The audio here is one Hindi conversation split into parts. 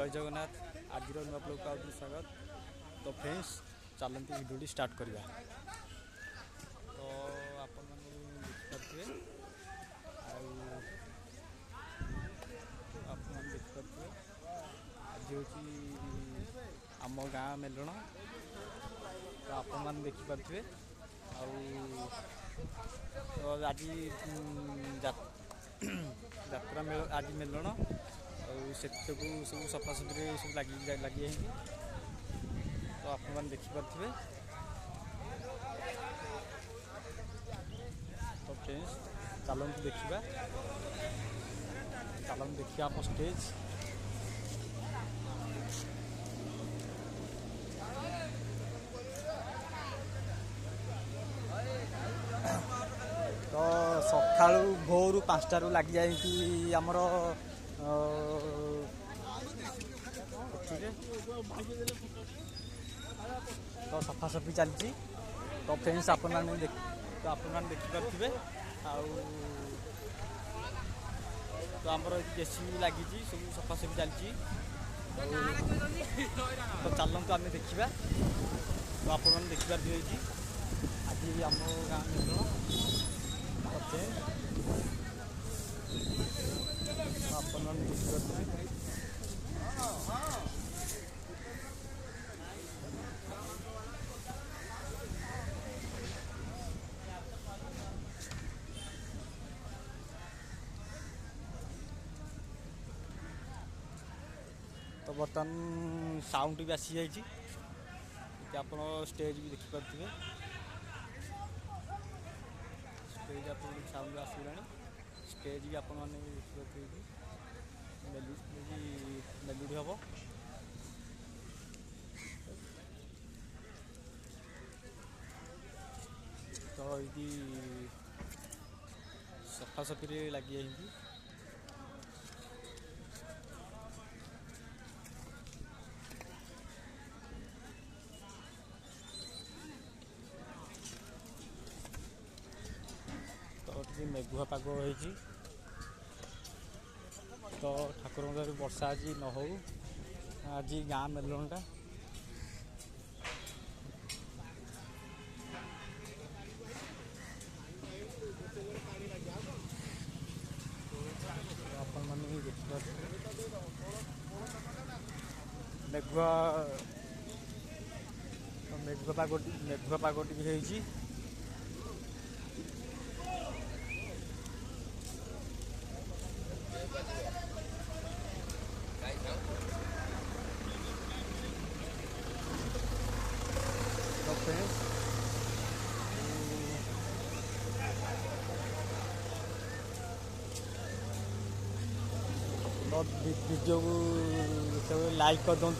जय जगन्नाथ आज नुआ ब्लॉग का स्वागत। तो फ्रेंड्स चलती भिडियो स्टार्ट करवा। तो आपण देखिपे देखिपे आज हूँ आम गाँ मेलण। तो आपण देखिपे तो आज यात्रा मेल आज मेलण से सब सफासफी सब लगी। तो आप देखिपे तो फ्रेंड्स चलते देखा आप स्टेज। तो सका भोर 5टारू लग जाए आमर तो सफासफी चलती। तो फ्रेंड्स आप देखिपे तो आमर जेसीबी लगी सब सफासफी चलती। तो चलतु आम देखा। तो आप देखिपारे आज आम गाँ मेलण आप देखिपारे। तो बर्तमान साउंड भी आसी जाइए आप स्टेज भी देखिपे। स्टेज आप साउंड आसला स्टेज भी आप देखिए मेलोडी हम। तो ये सफासफी लगी जाइए। तो मेघुआ पाग हो तो ठाकुर वर्षा आज न हो आज गाँ मेलणटा। आपण मैंने देखिए मेघुआ पाग टी तो वीडियो को लाइक कर दूँ,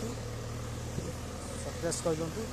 सब्सक्राइब कर दूँ।